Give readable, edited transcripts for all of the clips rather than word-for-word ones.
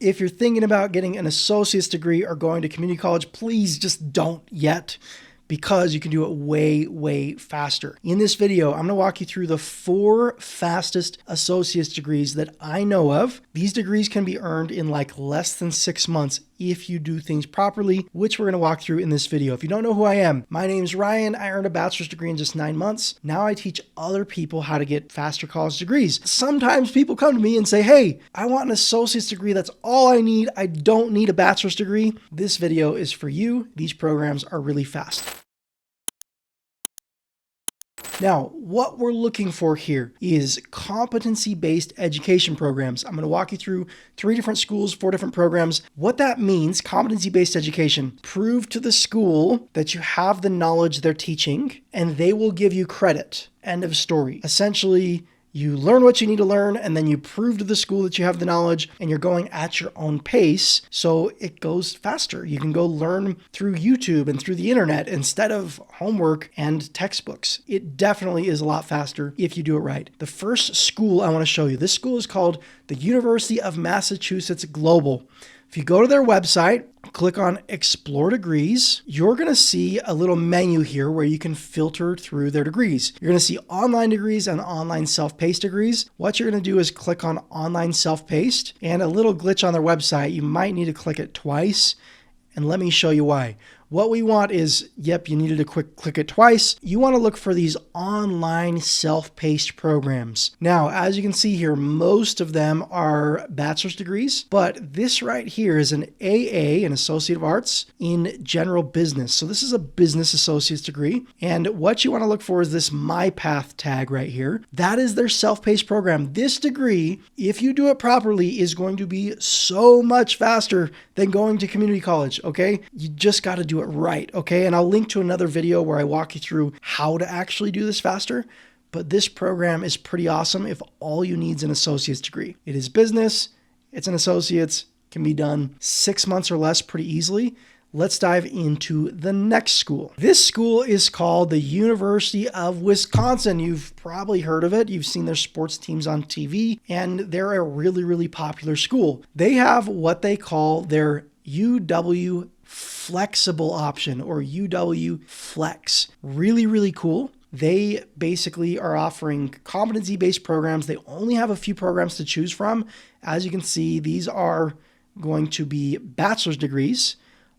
If you're thinking about getting an associate's degree or going to community college, please just don't yet, because you can do it way, way faster. In this video, I'm going to walk you through the 4 fastest associate's degrees that I know of. These degrees can be earned in like less than 6 months if you do things properly, which we're going to walk through in this video. If you don't know who I am, my name's Ryan. I earned a bachelor's degree in just 9 months. Now I teach other people how to get faster college degrees. Sometimes people come to me and say, hey, I want an associate's degree. That's all I need. I don't need a bachelor's degree. This video is for you. These programs are really fast. Now, what we're looking for here is competency-based education programs. I'm going to walk you through 3 different schools, 4 different programs. What that means, competency-based education, prove to the school that you have the knowledge they're teaching, and they will give you credit. End of story. Essentially, you learn what you need to learn, and then you prove to the school that you have the knowledge, and you're going at your own pace, so it goes faster. You can go learn through YouTube and through the internet instead of homework and textbooks. It definitely is a lot faster if you do it right. The first school I want to show you, this school is called the University of Massachusetts Global. If you go to their website, click on Explore Degrees, you're going to see a little menu here where you can filter through their degrees. You're going to see online degrees and online self-paced degrees. What you're going to do is click on online self-paced, and a little glitch on their website, you might need to click it twice, and let me show you why. What we want is, yep, you needed to click it twice. You want to look for these online self-paced programs. Now, as you can see here, most of them are bachelor's degrees, but this right here is an AA, an Associate of Arts in General Business. So this is a business associate's degree. And what you want to look for is this My Path tag right here. That is their self-paced program. This degree, if you do it properly, is going to be so much faster than going to community college, okay? You just got to do it right, okay? And I'll link to another video where I walk you through how to actually do this faster. But this program is pretty awesome if all you need is an associate's degree. It is business, it's an associate's, can be done 6 months or less pretty easily. Let's dive into the next school. This school is called the University of Wisconsin. You've probably heard of it. You've seen their sports teams on TV, and they're a really, really popular school. They have what they call their UW flexible option, or UW Flex. Really, really cool. They basically are offering competency-based programs. They only have a few programs to choose from. As you can see, these are going to be bachelor's degrees,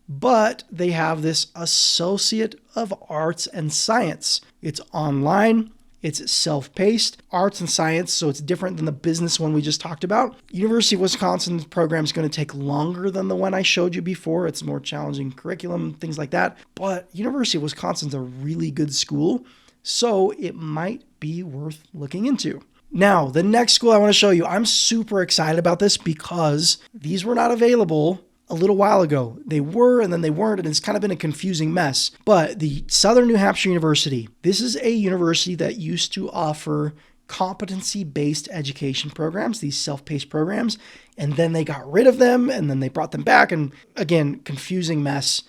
but they have this Associate of Arts and Science. It's online. It's self-paced, arts and science, so it's different than the business one we just talked about. University of Wisconsin's program is going to take longer than the one I showed you before. It's more challenging curriculum, things like that. But University of Wisconsin's a really good school, so it might be worth looking into. Now, the next school I want to show you, I'm super excited about this because these were not available a little while ago. They were, and then they weren't, and it's kind of been a confusing mess. But the Southern New Hampshire University, this is a university that used to offer competency-based education programs, these self-paced programs, and then they got rid of them, and then they brought them back, and again, confusing mess.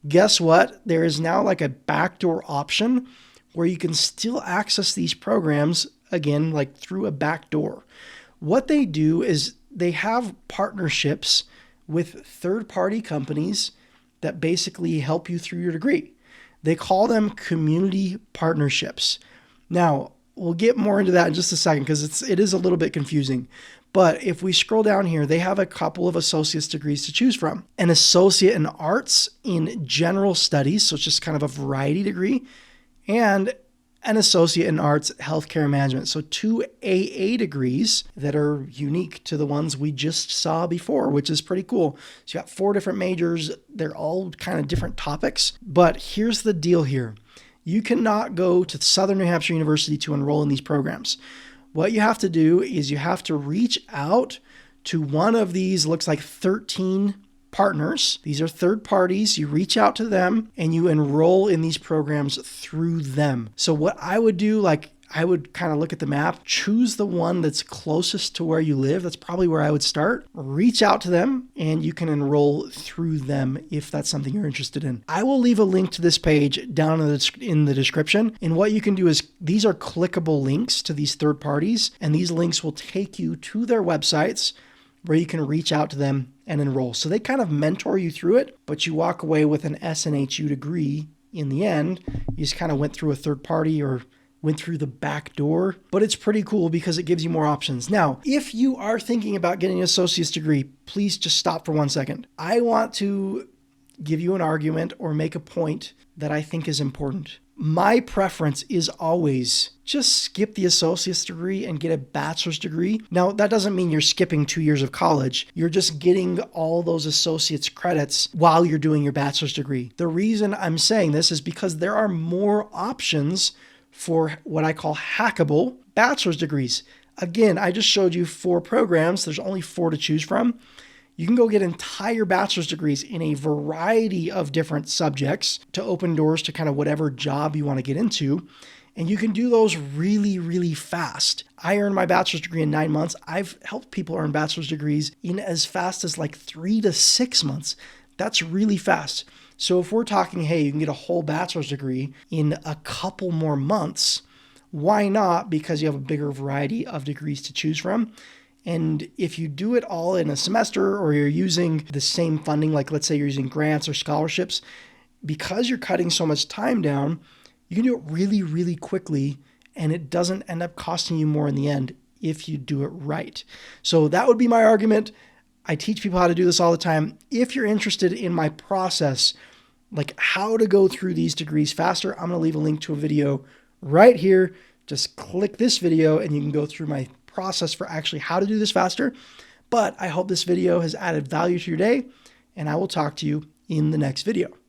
Guess what? There is now like a backdoor option where you can still access these programs, again, like through a back door. What they do is they have partnerships with third-party companies that basically help you through your degree. They call them community partnerships. Now, we'll get more into that in just a second because it is a little bit confusing. But if we scroll down here, they have a couple of associate's degrees to choose from. An associate in arts in general studies, so it's just kind of a variety degree, and an associate in arts healthcare management. So 2 AA degrees that are unique to the ones we just saw before, which is pretty cool. So you got 4 different majors. They're all kind of different topics. But here's the deal here. You cannot go to Southern New Hampshire University to enroll in these programs. What you have to do is you have to reach out to one of these, looks like 13 partners. These are third parties. You reach out to them and you enroll in these programs through them. So what I would do, I would kind of look at the map, choose the one that's closest to where you live. That's probably where I would start. Reach out to them and you can enroll through them if that's something you're interested in. I will leave a link to this page down in the description. And what you can do is these are clickable links to these third parties, and these links will take you to their websites where you can reach out to them and enroll. So they kind of mentor you through it, but you walk away with an SNHU degree in the end. You just kind of went through a third party or went through the back door, but it's pretty cool because it gives you more options. Now, if you are thinking about getting an associate's degree, please just stop for 1 second. I want to give you an argument or make a point that I think is important. My preference is always just skip the associate's degree and get a bachelor's degree. Now, that doesn't mean you're skipping 2 years of college. You're just getting all those associate's credits while you're doing your bachelor's degree. The reason I'm saying this is because there are more options for what I call hackable bachelor's degrees. Again, I just showed you 4 programs. There's only 4 to choose from. You can go get entire bachelor's degrees in a variety of different subjects to open doors to kind of whatever job you want to get into. And you can do those really, really fast. I earned my bachelor's degree in 9 months. I've helped people earn bachelor's degrees in as fast as like 3 to 6 months. That's really fast. So if we're talking, hey, you can get a whole bachelor's degree in a couple more months, why not? Because you have a bigger variety of degrees to choose from. And if you do it all in a semester or you're using the same funding, like let's say you're using grants or scholarships, because you're cutting so much time down, you can do it really, really quickly and it doesn't end up costing you more in the end if you do it right. So that would be my argument. I teach people how to do this all the time. If you're interested in my process, like how to go through these degrees faster, I'm going to leave a link to a video right here. Just click this video and you can go through my process for actually how to do this faster. But I hope this video has added value to your day, and I will talk to you in the next video.